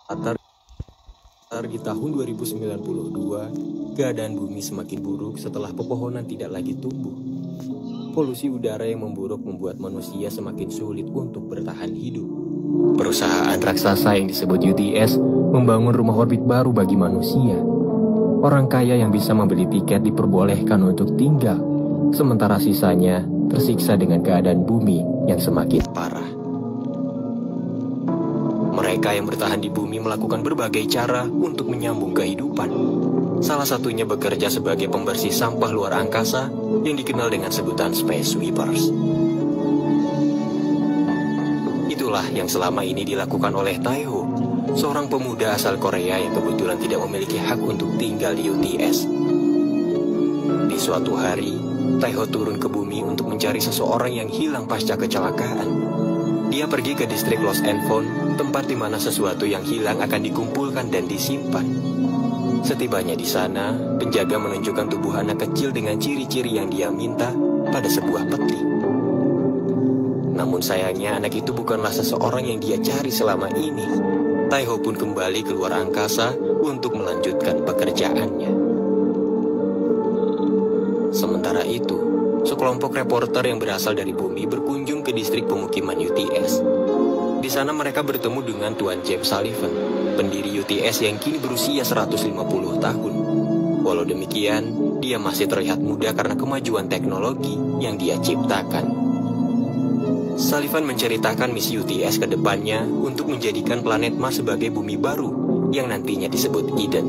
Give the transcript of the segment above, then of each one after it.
Latar di tahun 2092, keadaan bumi semakin buruk setelah pepohonan tidak lagi tumbuh. Polusi udara yang memburuk membuat manusia semakin sulit untuk bertahan hidup. Perusahaan raksasa yang disebut UTS membangun rumah orbit baru bagi manusia. Orang kaya yang bisa membeli tiket diperbolehkan untuk tinggal, sementara sisanya tersiksa dengan keadaan bumi yang semakin parah. Mereka yang bertahan di bumi melakukan berbagai cara untuk menyambung kehidupan. Salah satunya bekerja sebagai pembersih sampah luar angkasa yang dikenal dengan sebutan Space Sweepers. Itulah yang selama ini dilakukan oleh Taeho, seorang pemuda asal Korea yang kebetulan tidak memiliki hak untuk tinggal di UTS. Di suatu hari, Taeho turun ke bumi untuk mencari seseorang yang hilang pasca kecelakaan. Dia pergi ke distrik Lost and Found, tempat di mana sesuatu yang hilang akan dikumpulkan dan disimpan. Setibanya di sana, penjaga menunjukkan tubuh anak kecil dengan ciri-ciri yang dia minta pada sebuah peti. Namun sayangnya anak itu bukanlah seseorang yang dia cari selama ini. Taeho pun kembali keluar angkasa untuk melanjutkan pekerjaannya. Sementara itu, sekelompok reporter yang berasal dari bumi berkunjung ke distrik pemukiman UTS. Di sana mereka bertemu dengan Tuan James Sullivan, pendiri UTS yang kini berusia 150 tahun. Walau demikian, dia masih terlihat muda karena kemajuan teknologi yang dia ciptakan. Sullivan menceritakan misi UTS ke depannya untuk menjadikan planet Mars sebagai bumi baru yang nantinya disebut Eden.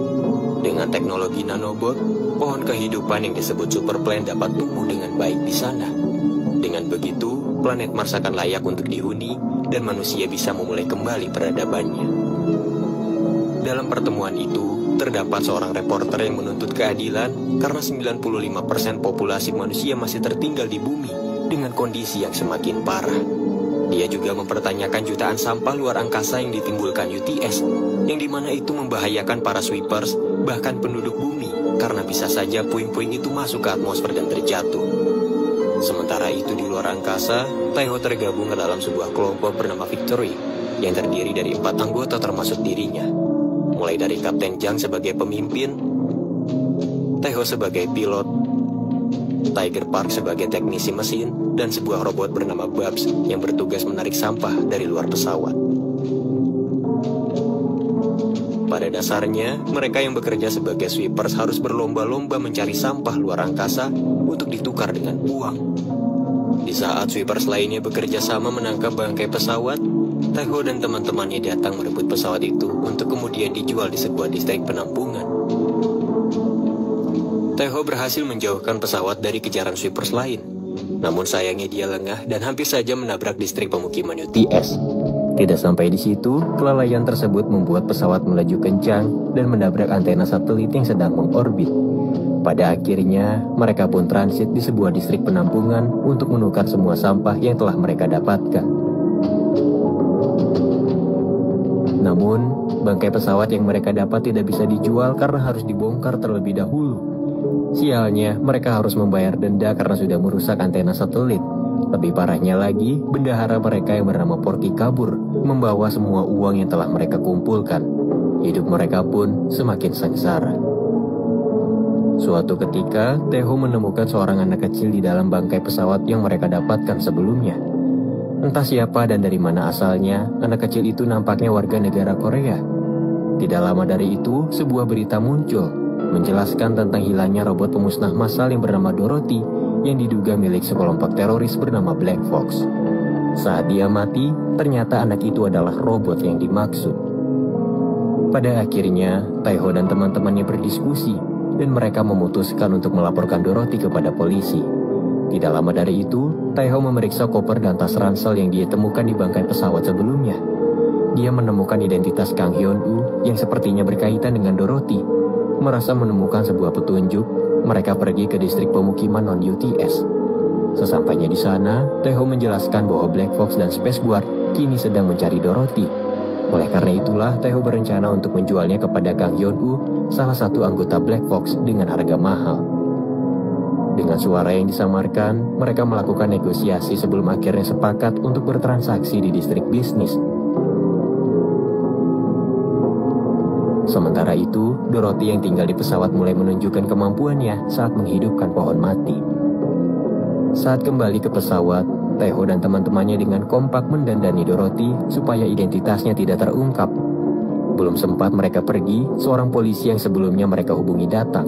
Dengan teknologi nanobot, pohon kehidupan yang disebut superplant dapat tumbuh dengan baik di sana. Dengan begitu, planet Mars akan layak untuk dihuni dan manusia bisa memulai kembali peradabannya. Dalam pertemuan itu, terdapat seorang reporter yang menuntut keadilan karena 95% populasi manusia masih tertinggal di bumi dengan kondisi yang semakin parah. Dia juga mempertanyakan jutaan sampah luar angkasa yang ditimbulkan UTS, yang dimana itu membahayakan para sweepers, bahkan penduduk bumi, karena bisa saja puing-puing itu masuk ke atmosfer dan terjatuh. Sementara itu di luar angkasa, Taeho tergabung ke dalam sebuah kelompok bernama Victory, yang terdiri dari 4 anggota termasuk dirinya. Mulai dari Kapten Jang sebagai pemimpin, Taeho sebagai pilot, Tiger Park sebagai teknisi mesin, dan sebuah robot bernama Babs yang bertugas menarik sampah dari luar pesawat. Pada dasarnya, mereka yang bekerja sebagai sweepers harus berlomba-lomba mencari sampah luar angkasa untuk ditukar dengan uang. Di saat sweepers lainnya bekerja sama menangkap bangkai pesawat, Taeho dan teman-temannya datang merebut pesawat itu untuk kemudian dijual di sebuah distrik penampungan. Taeho berhasil menjauhkan pesawat dari kejaran sweepers lain. Namun sayangnya dia lengah dan hampir saja menabrak distrik pemukiman UTS. Tidak sampai di situ, kelalaian tersebut membuat pesawat melaju kencang dan menabrak antena satelit yang sedang mengorbit. Pada akhirnya, mereka pun transit di sebuah distrik penampungan untuk menukar semua sampah yang telah mereka dapatkan. Namun, bangkai pesawat yang mereka dapat tidak bisa dijual karena harus dibongkar terlebih dahulu. Sialnya, mereka harus membayar denda karena sudah merusak antena satelit. Lebih parahnya lagi, bendahara mereka yang bernama Porky kabur, membawa semua uang yang telah mereka kumpulkan. Hidup mereka pun semakin sengsara. Suatu ketika, Taeho menemukan seorang anak kecil di dalam bangkai pesawat yang mereka dapatkan sebelumnya. Entah siapa dan dari mana asalnya, anak kecil itu nampaknya warga negara Korea. Tidak lama dari itu, sebuah berita muncul menjelaskan tentang hilangnya robot pemusnah massal yang bernama Dorothy yang diduga milik sekelompok teroris bernama Black Fox. Saat dia mati, ternyata anak itu adalah robot yang dimaksud. Pada akhirnya, Taeho dan teman-temannya berdiskusi dan mereka memutuskan untuk melaporkan Dorothy kepada polisi. Tidak lama dari itu, Taeho memeriksa koper dan tas ransel yang dia temukan di bangkai pesawat sebelumnya. Dia menemukan identitas Kang Hyun-woo yang sepertinya berkaitan dengan Dorothy. Merasa menemukan sebuah petunjuk, mereka pergi ke distrik pemukiman non-UTS. Sesampainya di sana, Taeho menjelaskan bahwa Black Fox dan Space Guard kini sedang mencari Dorothy. Oleh karena itulah, Taeho berencana untuk menjualnya kepada Kang Hyun-woo, salah satu anggota Black Fox, dengan harga mahal. Dengan suara yang disamarkan, mereka melakukan negosiasi sebelum akhirnya sepakat untuk bertransaksi di distrik bisnis. Sementara itu, Dorothy yang tinggal di pesawat mulai menunjukkan kemampuannya saat menghidupkan pohon mati. Saat kembali ke pesawat, Taeho dan teman-temannya dengan kompak mendandani Dorothy supaya identitasnya tidak terungkap. Belum sempat mereka pergi, seorang polisi yang sebelumnya mereka hubungi datang.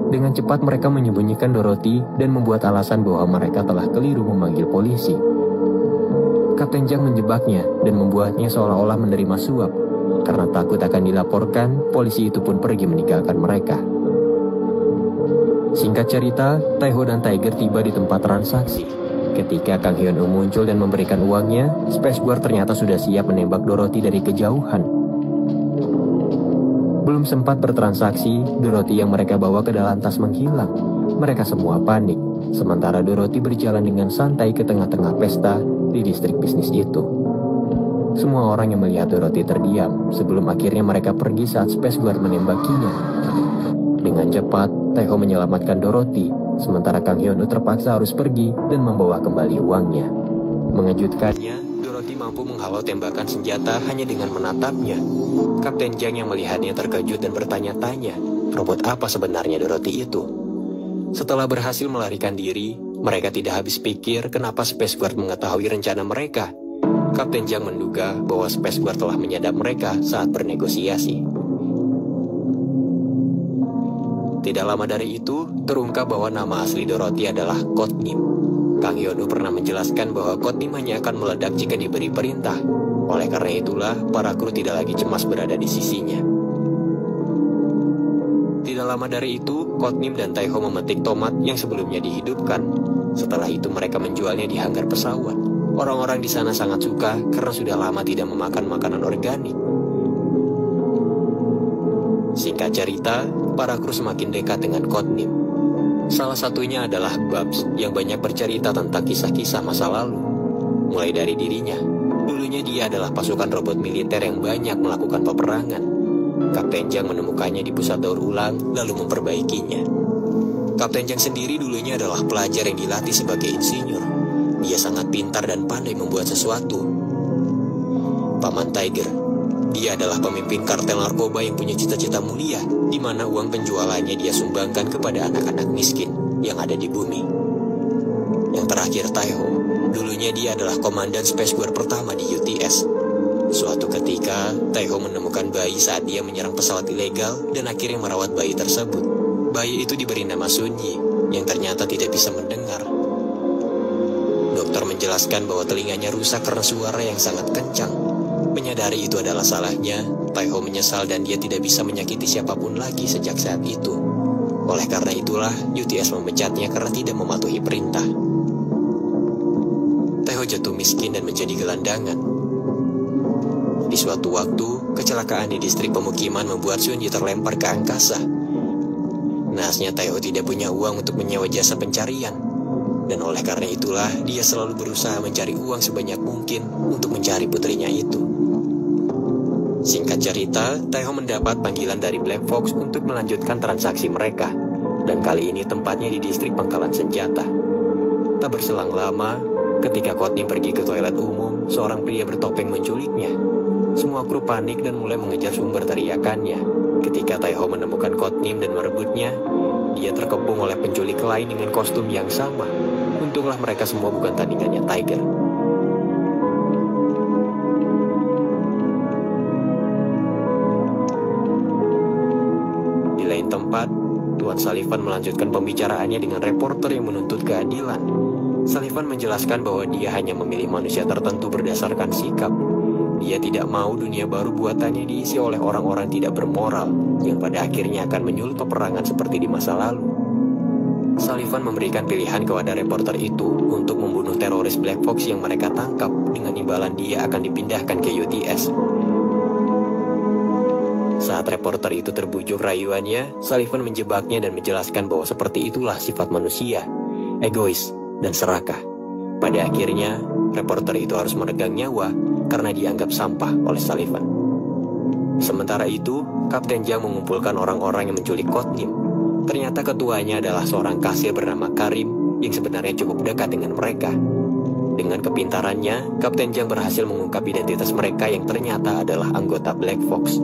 Dengan cepat mereka menyembunyikan Dorothy dan membuat alasan bahwa mereka telah keliru memanggil polisi. Kapten Jang menjebaknya dan membuatnya seolah-olah menerima suap. Karena takut akan dilaporkan, polisi itu pun pergi meninggalkan mereka. Singkat cerita, Taeho dan Tiger tiba di tempat transaksi. Ketika Kang Hyun-woo muncul dan memberikan uangnya, Space Guard ternyata sudah siap menembak Dorothy dari kejauhan. Belum sempat bertransaksi, Dorothy yang mereka bawa ke dalam tas menghilang. Mereka semua panik, sementara Dorothy berjalan dengan santai ke tengah-tengah pesta di distrik bisnis itu. Semua orang yang melihat Dorothy terdiam sebelum akhirnya mereka pergi saat Space Guard menembakinya. Dengan cepat, Taeho menyelamatkan Dorothy, sementara Kang Hyun-woo terpaksa harus pergi dan membawa kembali uangnya. Mengejutkannya, Dorothy mampu menghalau tembakan senjata hanya dengan menatapnya. Kapten Jang yang melihatnya terkejut dan bertanya-tanya, robot apa sebenarnya Dorothy itu? Setelah berhasil melarikan diri, mereka tidak habis pikir kenapa Space Guard mengetahui rencana mereka. Kapten Jang menduga bahwa Space Guard telah menyadap mereka saat bernegosiasi. Tidak lama dari itu, terungkap bahwa nama asli Dorothy adalah Codename. Kang Hyun-woo pernah menjelaskan bahwa Codename hanya akan meledak jika diberi perintah. Oleh karena itulah, para kru tidak lagi cemas berada di sisinya. Tidak lama dari itu, Codename dan Taeho memetik tomat yang sebelumnya dihidupkan. Setelah itu mereka menjualnya di hanggar pesawat. Orang-orang di sana sangat suka karena sudah lama tidak memakan makanan organik. Singkat cerita, para kru semakin dekat dengan Codename. Salah satunya adalah Babs yang banyak bercerita tentang kisah-kisah masa lalu. Mulai dari dirinya, dulunya dia adalah pasukan robot militer yang banyak melakukan peperangan. Kapten Jang menemukannya di pusat daur ulang lalu memperbaikinya. Kapten Jang sendiri dulunya adalah pelajar yang dilatih sebagai insinyur. Dia sangat pintar dan pandai membuat sesuatu. Paman Tiger, dia adalah pemimpin kartel narkoba yang punya cita-cita mulia, di mana uang penjualannya dia sumbangkan kepada anak-anak miskin yang ada di bumi. Yang terakhir Taeho, dulunya dia adalah komandan Space Guard pertama di UTS. Suatu ketika, Taeho menemukan bayi saat dia menyerang pesawat ilegal dan akhirnya merawat bayi tersebut. Bayi itu diberi nama Sunyi, yang ternyata tidak bisa mendengar. Dokter menjelaskan bahwa telinganya rusak karena suara yang sangat kencang. Menyadari itu adalah salahnya, Taeho menyesal dan dia tidak bisa menyakiti siapapun lagi sejak saat itu. Oleh karena itulah, UTS memecatnya karena tidak mematuhi perintah. Taeho jatuh miskin dan menjadi gelandangan. Di suatu waktu, kecelakaan di distrik pemukiman membuat Sunyi terlempar ke angkasa. Naasnya Taeho tidak punya uang untuk menyewa jasa pencarian. Dan oleh karena itulah, dia selalu berusaha mencari uang sebanyak mungkin untuk mencari putrinya itu. Singkat cerita, Taeho mendapat panggilan dari Black Fox untuk melanjutkan transaksi mereka. Dan kali ini tempatnya di distrik pangkalan senjata. Tak berselang lama, ketika Codename pergi ke toilet umum, seorang pria bertopeng menculiknya. Semua kru panik dan mulai mengejar sumber teriakannya. Ketika Taeho menemukan Codename dan merebutnya, dia terkepung oleh penculik lain dengan kostum yang sama. Untunglah mereka semua bukan tandingannya Tiger. Di lain tempat, Tuan Sullivan melanjutkan pembicaraannya dengan reporter yang menuntut keadilan. Sullivan menjelaskan bahwa dia hanya memilih manusia tertentu berdasarkan sikap. Dia tidak mau dunia baru buatannya diisi oleh orang-orang tidak bermoral yang pada akhirnya akan menyulut peperangan seperti di masa lalu. Sullivan memberikan pilihan kepada reporter itu untuk membunuh teroris Black Fox yang mereka tangkap dengan imbalan dia akan dipindahkan ke UTS. Saat reporter itu terbujuk rayuannya, Sullivan menjebaknya dan menjelaskan bahwa seperti itulah sifat manusia, egois dan serakah. Pada akhirnya, reporter itu harus meregang nyawa karena dianggap sampah oleh Sullivan. Sementara itu, Kapten Jang mengumpulkan orang-orang yang menculik Codename. Ternyata ketuanya adalah seorang kasir bernama Karim yang sebenarnya cukup dekat dengan mereka. Dengan kepintarannya, Kapten Jang berhasil mengungkap identitas mereka yang ternyata adalah anggota Black Fox.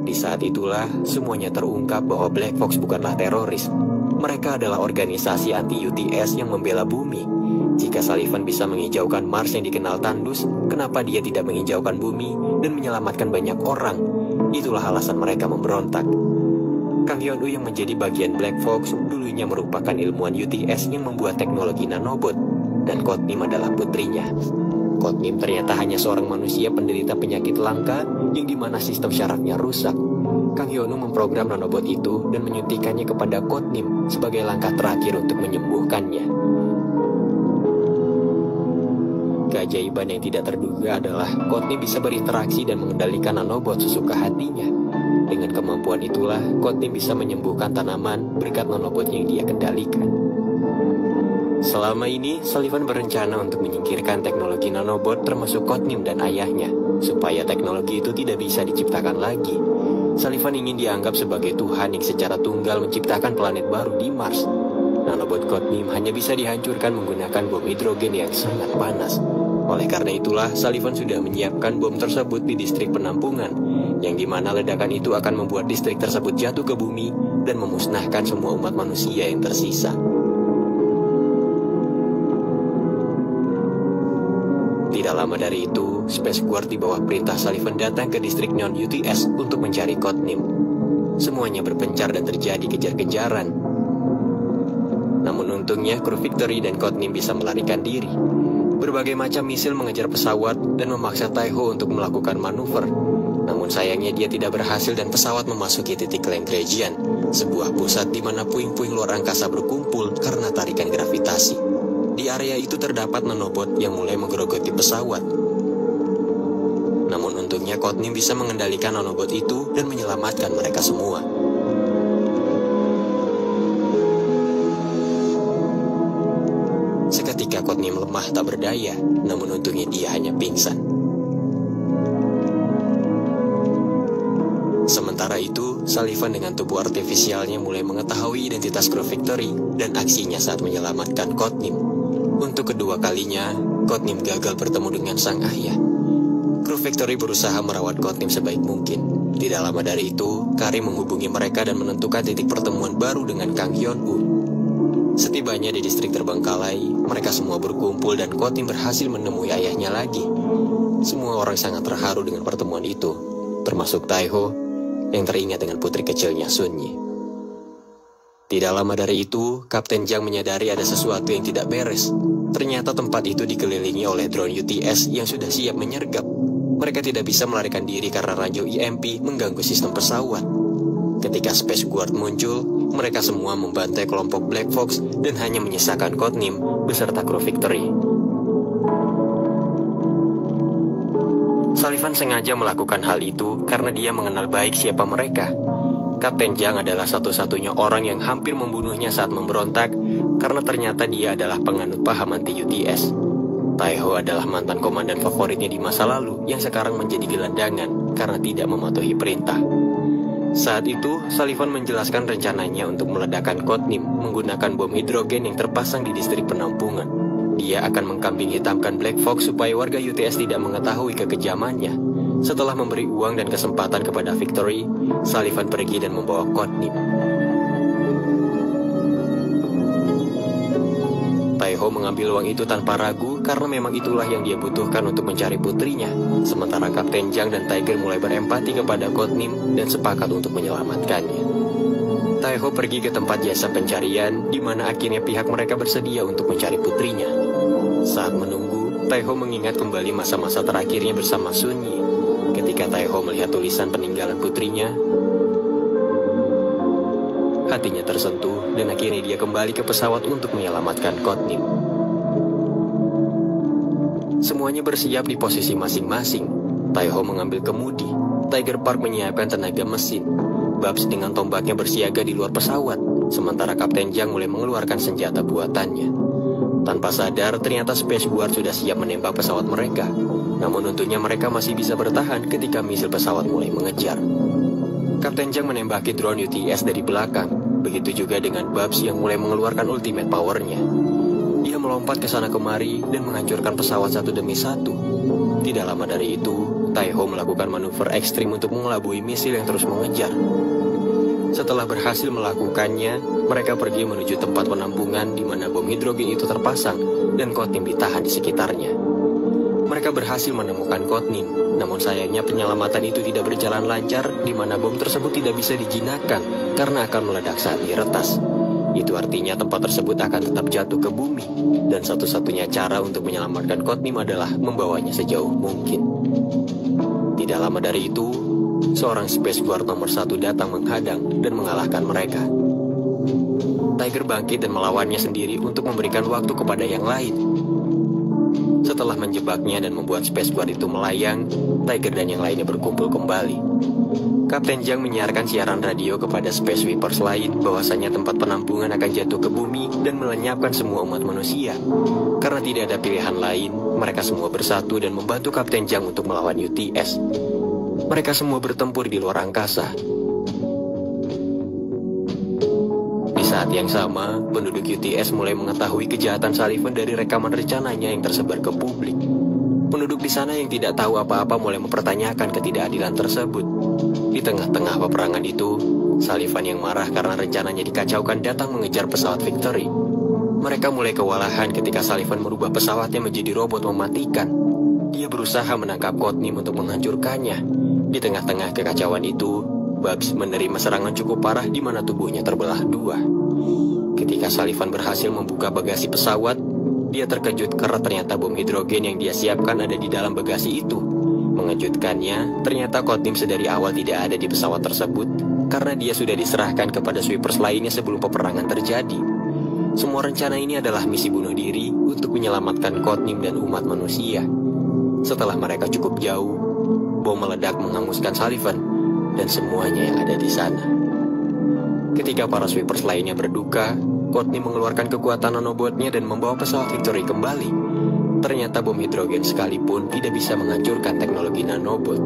Di saat itulah semuanya terungkap bahwa Black Fox bukanlah teroris. Mereka adalah organisasi anti-UTS yang membela bumi. Jika Sullivan bisa menghijaukan Mars yang dikenal tandus, kenapa dia tidak menghijaukan bumi dan menyelamatkan banyak orang? Itulah alasan mereka memberontak. Kang Hyun-woo yang menjadi bagian Black Fox dulunya merupakan ilmuwan UTS yang membuat teknologi nanobot, dan Kotnim adalah putrinya. Kotnim ternyata hanya seorang manusia penderita penyakit langka yang dimana sistem syarafnya rusak. Kang Hyun-woo memprogram nanobot itu dan menyuntikannya kepada Kotnim sebagai langkah terakhir untuk menyembuhkannya. Keajaiban yang tidak terduga adalah Kotnim bisa berinteraksi dan mengendalikan nanobot sesuka hatinya. Dengan kemampuan itulah, Kotnim bisa menyembuhkan tanaman berkat nanobot yang dia kendalikan. Selama ini, Sullivan berencana untuk menyingkirkan teknologi nanobot termasuk Kotnim dan ayahnya, supaya teknologi itu tidak bisa diciptakan lagi. Sullivan ingin dianggap sebagai Tuhan yang secara tunggal menciptakan planet baru di Mars. Nanobot Kotnim hanya bisa dihancurkan menggunakan bom hidrogen yang sangat panas. Oleh karena itulah, Sullivan sudah menyiapkan bom tersebut di distrik penampungan, yang dimana ledakan itu akan membuat distrik tersebut jatuh ke bumi dan memusnahkan semua umat manusia yang tersisa. Tidak lama dari itu, Space Guard di bawah perintah Sullivan datang ke distrik non-UTS untuk mencari Kotnim. Semuanya berpencar dan terjadi kejar-kejaran. Namun untungnya, kru Victory dan Kotnim bisa melarikan diri. Berbagai macam misil mengejar pesawat dan memaksa Taeho untuk melakukan manuver. Namun sayangnya dia tidak berhasil dan pesawat memasuki titik Lagrangian, sebuah pusat di mana puing-puing luar angkasa berkumpul karena tarikan gravitasi. Di area itu terdapat nanobot yang mulai menggerogoti pesawat. Namun untungnya Kotnim bisa mengendalikan nanobot itu dan menyelamatkan mereka semua. Seketika Kotnim lemah tak berdaya, namun untungnya dia hanya pingsan. Sementara itu, Sullivan dengan tubuh artifisialnya mulai mengetahui identitas kru Victory dan aksinya saat menyelamatkan Kotnim. Untuk kedua kalinya, Kotnim gagal bertemu dengan sang ayah. Kru Victory berusaha merawat Kotnim sebaik mungkin. Tidak lama dari itu, Karim menghubungi mereka dan menentukan titik pertemuan baru dengan Kang Hyun-woo. Setibanya di distrik terbengkalai, mereka semua berkumpul dan Kotnim berhasil menemui ayahnya lagi. Semua orang sangat terharu dengan pertemuan itu, termasuk Taeho yang teringat dengan putri kecilnya Sunyi. Tidak lama dari itu, Kapten Jang menyadari ada sesuatu yang tidak beres. Ternyata tempat itu dikelilingi oleh drone UTS yang sudah siap menyergap. Mereka tidak bisa melarikan diri karena radio EMP mengganggu sistem pesawat. Ketika Space Guard muncul, mereka semua membantai kelompok Black Fox dan hanya menyisakan Kotnim beserta kru Victory. Sullivan sengaja melakukan hal itu karena dia mengenal baik siapa mereka. Kapten Jang adalah satu-satunya orang yang hampir membunuhnya saat memberontak karena ternyata dia adalah penganut paham anti-UTS. Taeho adalah mantan komandan favoritnya di masa lalu yang sekarang menjadi gelandangan karena tidak mematuhi perintah. Saat itu, Sullivan menjelaskan rencananya untuk meledakkan Kotnim menggunakan bom hidrogen yang terpasang di distrik penampungan. Dia akan mengkambing hitamkan Black Fox supaya warga UTS tidak mengetahui kekejamannya. Setelah memberi uang dan kesempatan kepada Victory, Sullivan pergi dan membawa Kotnim. Taeho mengambil uang itu tanpa ragu karena memang itulah yang dia butuhkan untuk mencari putrinya. Sementara Kapten Jang dan Tiger mulai berempati kepada Kotnim dan sepakat untuk menyelamatkannya. Taeho pergi ke tempat jasa pencarian, di mana akhirnya pihak mereka bersedia untuk mencari putrinya. Saat menunggu, Taeho mengingat kembali masa-masa terakhirnya bersama Sunyi. Ketika Taeho melihat tulisan peninggalan putrinya, hatinya tersentuh dan akhirnya dia kembali ke pesawat untuk menyelamatkan Kotnim. Semuanya bersiap di posisi masing-masing. Taeho mengambil kemudi, Tiger Park menyiapkan tenaga mesin, Babs dengan tombaknya bersiaga di luar pesawat, sementara Kapten Jang mulai mengeluarkan senjata buatannya. Tanpa sadar, ternyata Space Guard sudah siap menembak pesawat mereka. Namun untungnya mereka masih bisa bertahan ketika misil pesawat mulai mengejar. Kapten Jang menembaki drone UTS dari belakang. Begitu juga dengan Babs yang mulai mengeluarkan ultimate powernya. Dia melompat ke sana kemari dan menghancurkan pesawat satu demi satu. Tidak lama dari itu, Taiho melakukan manuver ekstrim untuk mengelabui misil yang terus mengejar. Setelah berhasil melakukannya, mereka pergi menuju tempat penampungan di mana bom hidrogen itu terpasang dan Kotnim ditahan di sekitarnya. Mereka berhasil menemukan Kotnim, namun sayangnya penyelamatan itu tidak berjalan lancar di mana bom tersebut tidak bisa dijinakkan karena akan meledak saat diretas. Itu artinya tempat tersebut akan tetap jatuh ke bumi, dan satu-satunya cara untuk menyelamatkan Kotnim adalah membawanya sejauh mungkin. Tidak lama dari itu, seorang Space Guard nomor 1 datang menghadang dan mengalahkan mereka. Tiger bangkit dan melawannya sendiri untuk memberikan waktu kepada yang lain. Setelah menjebaknya dan membuat Space Guard itu melayang, Tiger dan yang lainnya berkumpul kembali. Kapten Zhang menyiarkan siaran radio kepada Space Sweepers lain bahwasanya tempat penampungan akan jatuh ke bumi dan melenyapkan semua umat manusia. Karena tidak ada pilihan lain, mereka semua bersatu dan membantu Kapten Zhang untuk melawan UTS. Mereka semua bertempur di luar angkasa. Di saat yang sama, penduduk UTS mulai mengetahui kejahatan Sullivan dari rekaman rencananya yang tersebar ke publik. Penduduk di sana yang tidak tahu apa-apa mulai mempertanyakan ketidakadilan tersebut. Di tengah-tengah peperangan itu, Sullivan yang marah karena rencananya dikacaukan datang mengejar pesawat Victory. Mereka mulai kewalahan ketika Sullivan merubah pesawatnya menjadi robot mematikan. Dia berusaha menangkap Kotnim untuk menghancurkannya. Di tengah-tengah kekacauan itu, Babs menerima serangan cukup parah di mana tubuhnya terbelah dua. Ketika Sullivan berhasil membuka bagasi pesawat, dia terkejut karena ternyata bom hidrogen yang dia siapkan ada di dalam bagasi itu. Mengejutkannya, ternyata Kotnim sedari awal tidak ada di pesawat tersebut karena dia sudah diserahkan kepada sweepers lainnya sebelum peperangan terjadi. Semua rencana ini adalah misi bunuh diri untuk menyelamatkan Kotnim dan umat manusia. Setelah mereka cukup jauh, bom meledak menghanguskan Sullivan dan semuanya yang ada di sana. Ketika para sweepers lainnya berduka, Kotnim mengeluarkan kekuatan nanobotnya dan membawa pesawat Victory kembali. Ternyata bom hidrogen sekalipun tidak bisa menghancurkan teknologi nanobot.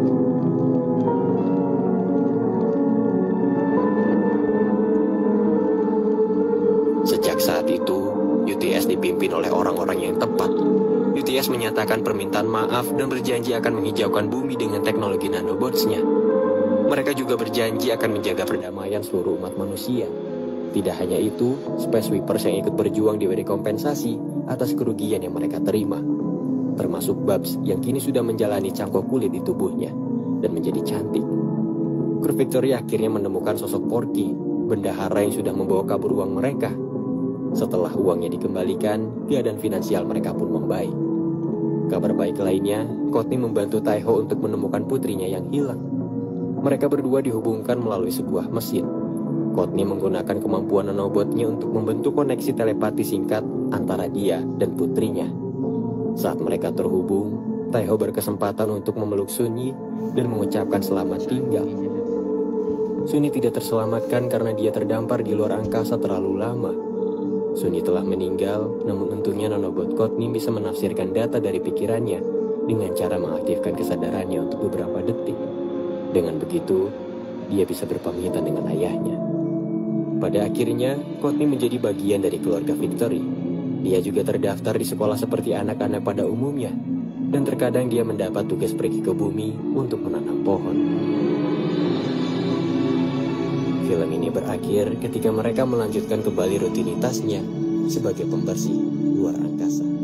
Sejak saat itu, UTS dipimpin oleh orang-orang yang tepat. UTS menyatakan permintaan maaf dan berjanji akan menghijaukan bumi dengan teknologi nanobotsnya. Mereka juga berjanji akan menjaga perdamaian seluruh umat manusia. Tidak hanya itu, Space Sweepers yang ikut berjuang diberi kompensasi atas kerugian yang mereka terima. Termasuk Babs yang kini sudah menjalani cangkok kulit di tubuhnya dan menjadi cantik. Kru Victory akhirnya menemukan sosok Porky, bendahara yang sudah membawa kabur uang mereka. Setelah uangnya dikembalikan, keadaan finansial mereka pun membaik. Kabar baik lainnya, Kotnim membantu Taiho untuk menemukan putrinya yang hilang. Mereka berdua dihubungkan melalui sebuah mesin. Kotnim menggunakan kemampuan nanobotnya untuk membentuk koneksi telepati singkat antara dia dan putrinya. Saat mereka terhubung, Taiho berkesempatan untuk memeluk Sunyi dan mengucapkan selamat tinggal. Sunyi tidak terselamatkan karena dia terdampar di luar angkasa terlalu lama. Sunyi telah meninggal, namun untungnya nanobot Kotnim bisa menafsirkan data dari pikirannya dengan cara mengaktifkan kesadarannya untuk beberapa detik. Dengan begitu, dia bisa berpamitan dengan ayahnya. Pada akhirnya, Kotnim menjadi bagian dari keluarga Victory. Dia juga terdaftar di sekolah seperti anak-anak pada umumnya, dan terkadang dia mendapat tugas pergi ke bumi untuk menanam pohon. Film ini berakhir ketika mereka melanjutkan kembali rutinitasnya sebagai pembersih luar angkasa.